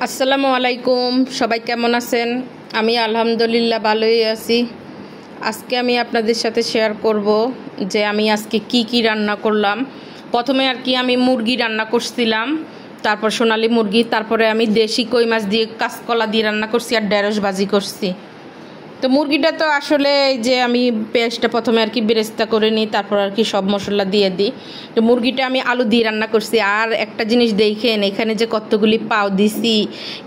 আসসালামু আলাইকুম, সবাই কেমন আছেন? আমি আলহামদুলিল্লাহ ভালোই আছি। আজকে আমি আপনাদের সাথে শেয়ার করব যে আমি আজকে কি রান্না করলাম। প্রথমে আমি মুরগি রান্না করছিলাম, তারপর সোনালী মুরগি, তারপরে আমি দেশি কই মাছ দিয়ে কাঁচকলা দিয়ে রান্না করছি আর ঢেঁড়স ভাজি করছি। তো মুরগিটা তো আসলে যে আমি পেঁয়াজটা প্রথমে বেরেস্তা করে নিই, তারপর সব মশলা দিয়ে দিই। তো মুরগিটা আমি আলু দিয়ে রান্না করছি। আর একটা জিনিস দেখেন, এখানে যে কতগুলি পাও দিছি।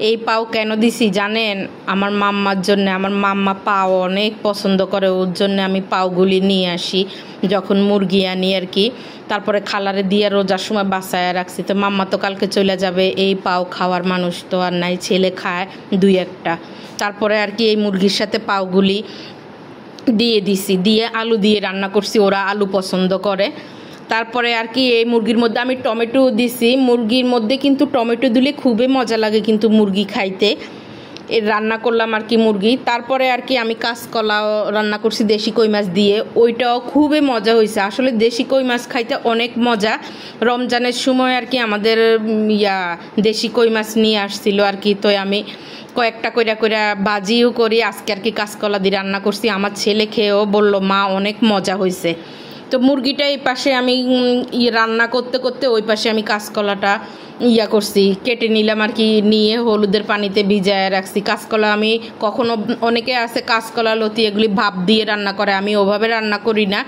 এই পাও কেন দিছি জানেন? আমার মাম্মার জন্য। আমার মাম্মা পাও অনেক পছন্দ করে, ওর জন্য আমি পাওগুলি নিয়ে আসি যখন মুরগি আনি তারপরে খালারে দিয়ে রোজার সময় বাসায় রাখছি। তো মাম্মা তো কালকে চলে যাবে, এই পাও খাওয়ার মানুষ তো আর নাই, ছেলে খায় দুই একটা। তারপরে এই মুরগির সাথে পাওগুলি দিয়ে দিছি, দিয়ে আলু দিয়ে রান্না করছি, ওরা আলু পছন্দ করে। তারপরে এই মুরগির মধ্যে আমি টমেটো দিছি। মুরগির মধ্যে কিন্তু টমেটো দিলে খুবই মজা লাগে কিন্তু মুরগি খাইতে। এর রান্না করলাম মুরগি। তারপরে আমি কাঁচকলাও রান্না করছি দেশি কই মাছ দিয়ে, ওইটাও খুবই মজা হয়েছে। আসলে দেশি কই মাছ খাইতে অনেক মজা। রমজানের সময় আমাদের দেশি কই মাছ নিয়ে আসছিল তো আমি কয়েকটা কইরা ভাজিও করি। আজকে কাঁচকলা দিয়ে রান্না করছি। আমার ছেলে খেয়েও বলল, মা অনেক মজা হয়েছে। তো মুরগিটা এই পাশে আমি রান্না করতে করতে ওই পাশে আমি কাঁচকলাটা করছি, কেটে নিলাম নিয়ে হলুদের পানিতে ভিজায় রাখছি। কাঁচকলা আমি কখনো, অনেকে আছে কাঁচকলা লতি এগুলি ভাপ দিয়ে রান্না করে, আমি ওভাবে রান্না করি না।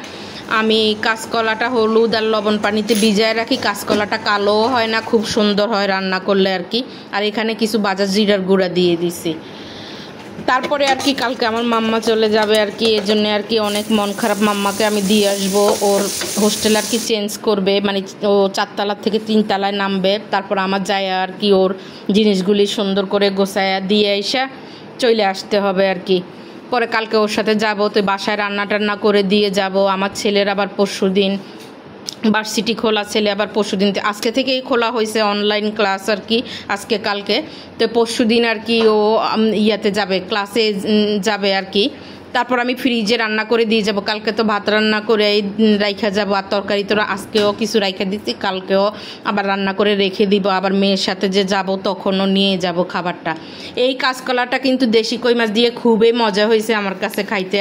আমি কাঁচকলাটা হলুদ আর লবণ পানিতে ভিজায় রাখি। কাঁচকলাটা কালোও হয় না, খুব সুন্দর হয় রান্না করলে আর এখানে কিছু ভাজা জিরার গুঁড়া দিয়ে দিছি। তারপরে কালকে আমার মাম্মা চলে যাবে এই জন্য অনেক মন খারাপ। মাম্মাকে আমি দিয়ে আসবো, ওর হোস্টেল চেঞ্জ করবে, মানে ও 4 তলা থেকে 3 তলায় নামবে। তারপর আমার যায় ওর জিনিসগুলি সুন্দর করে গোছায়া দিয়ে এসে চলে আসতে হবে পরে কালকে ওর সাথে যাব। তো বাসায় রান্না টান্না করে দিয়ে যাব। আমার ছেলের আবার পরশুদিন ভার্সিটি খোলা, ছেলে আবার পরশুদিন, আজকে থেকেই খোলা হয়েছে অনলাইন ক্লাস আজকে কালকে। তো পরশুদিন ও ইয়াতে যাবে, ক্লাসে যাবে তারপর আমি ফ্রিজে রান্না করে দিয়ে যাব। কালকে তো ভাত রান্না করে রাইখা যাব, আর তরকারি তো আজকেও কিছু রাইখা দিচ্ছি, কালকেও আবার রান্না করে রেখে দিব। আবার মেয়ের সাথে যে যাব তখনও নিয়ে যাব খাবারটা। এই কাঁচকলাটা কিন্তু দেশি কই মাছ দিয়ে খুবই মজা হয়েছে আমার কাছে খাইতে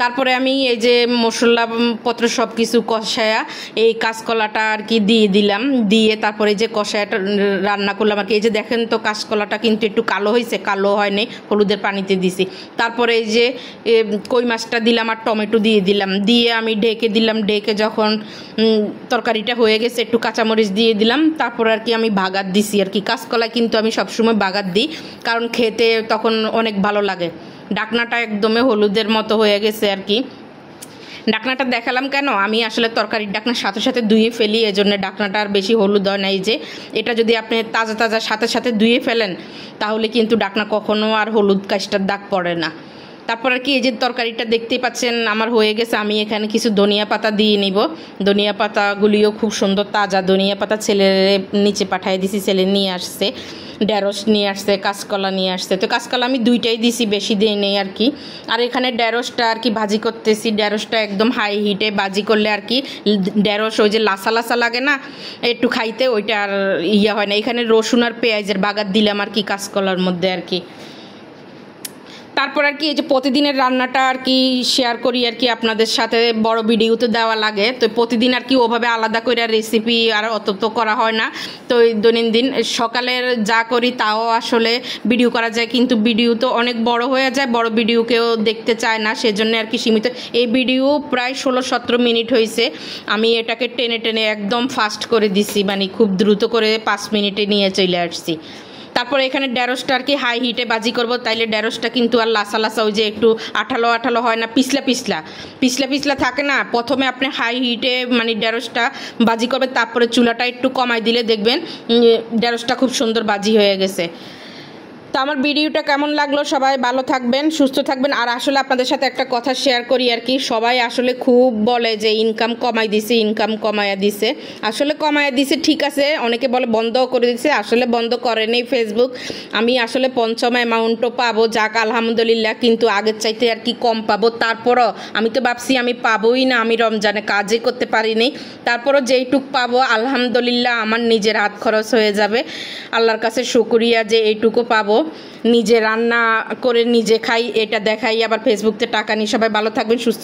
তারপরে আমি এই যে মশলাপত্র সব কিছু কষায়া এই কাঁচকলাটা দিয়ে দিলাম, দিয়ে তারপরে যে কষায়াটা রান্না করলাম এই যে দেখেন তো কাঁচকলাটা কিন্তু একটু কালো হয়েছে, কালো হয়নি, হলুদের পানিতে দিছি। তারপরে এই যে কই মাছটা দিলাম আর টমেটো দিয়ে দিলাম, দিয়ে আমি ঢেকে দিলাম। ঢেকে যখন তরকারিটা হয়ে গেছে একটু কাঁচামরিচ দিয়ে দিলাম। তারপর আমি বাগার দিছি কাঁচকলায় কিন্তু আমি সবসময় বাগার দিই, কারণ খেতে তখন অনেক ভালো লাগে। ডাকনাটা একদমই হলুদের মতো হয়ে গেছে ডাকনাটা দেখালাম কেন, আমি আসলে তরকারির ডাকনার সাথে সাথে ধুয়ে ফেলি, এজন্য ডাকনাটা আর বেশি হলুদ হয় না। এই যে এটা যদি আপনি তাজা তাজা সাথে সাথে ধুয়ে ফেলেন তাহলে কিন্তু ডাকনা কখনো আর হলুদ কাশটার দাগ পড়ে না। তারপর এই যে তরকারিটা দেখতেই পাচ্ছেন আমার হয়ে গেছে। আমি এখানে কিছু ধনিয়া পাতা দিয়ে নিব। ধনিয়া পাতাগুলিও খুব সুন্দর তাজা ধনিয়া পাতা, ছেলের নিচে পাঠিয়ে দিছি, ছেলে নিয়ে আসছে। ঢেঁড়স নিয়ে আসছে, কাঁচকলা নিয়ে আসছে। তো কাঁচকলা আমি 2টাই দিছি, বেশি দিই নেই আর এখানে ঢেঁড়সটা ভাজি করতেছি। ঢেঁড়সটা একদম হাই হিটে ভাজি করলে ঢেঁড়স ওই যে লাসা লাসা লাগে না একটু খাইতে, ওইটা আর হয় না। এখানে রসুন আর পেঁয়াজের বাগার দিলাম কাঁচকলার মধ্যে তারপর এই যে প্রতিদিনের রান্নাটা শেয়ার করি আপনাদের সাথে, বড় ভিডিওতে দেওয়া লাগে। তো প্রতিদিন ওভাবে আলাদা করে রেসিপি আর অত তো করা হয় না। তো দৈনন্দিন সকালের যা করি তাও আসলে ভিডিও করা যায়, কিন্তু ভিডিও তো অনেক বড় হয়ে যায়, বড় ভিডিও কেউ দেখতে চায় না, সেজন্য সীমিত। এই ভিডিও প্রায় 16-17 মিনিট হয়েছে। আমি এটাকে টেনে টেনে একদম ফাস্ট করে দিছি, মানে খুব দ্রুত করে 5 মিনিটে নিয়ে চলে আসছি। তারপরে এখানে ঢেঁড়সটা হাই হিটে ভাজি করব, তাইলে ঢেঁড়সটা কিন্তু আর লাসা লাসা ওই যে একটু আঠালো আঠালো হয় না, পিছলা পিছলা পিছলা পিছলা থাকে না। প্রথমে আপনি হাই হিটে মানে ঢেঁড়সটা ভাজি করবেন, তারপরে চুলাটা একটু কমাই দিলে দেখবেন ঢেঁড়সটা খুব সুন্দর ভাজি হয়ে গেছে। তো আমার ভিডিওটা কেমন লাগলো, সবাই ভালো থাকবেন, সুস্থ থাকবেন। আর আসলে আপনাদের সাথে একটা কথা শেয়ার করি আর কি, সবাই আসলে খুব বলে যে ইনকাম কমাই দিছে, ইনকাম কমায়া দিছে। আসলে কমায়া দিছে ঠিক আছে, অনেকে বলে বন্ধও করে দিছে, আসলে বন্ধ করে নেই ফেসবুক। আমি আসলে পঞ্চম অ্যামাউন্টও পাবো, যাক আলহামদুলিল্লাহ, কিন্তু আগের চাইতে আর কি কম পাবো। তারপরও আমি তো ভাবছি আমি পাবোই না, আমি রমজানে কাজই করতে পারিনি। তারপরও যেইটুক পাবো আলহামদুলিল্লাহ আমার নিজের হাত খরচ হয়ে যাবে। আল্লাহর কাছে শুকরিয়া যে এইটুকু পাবো, নিজে রান্না করে নিজে খাই, এটা দেখাই, আবার ফেসবুকে টাকা নিই। সবাই ভালো থাকবেন, সুস্থ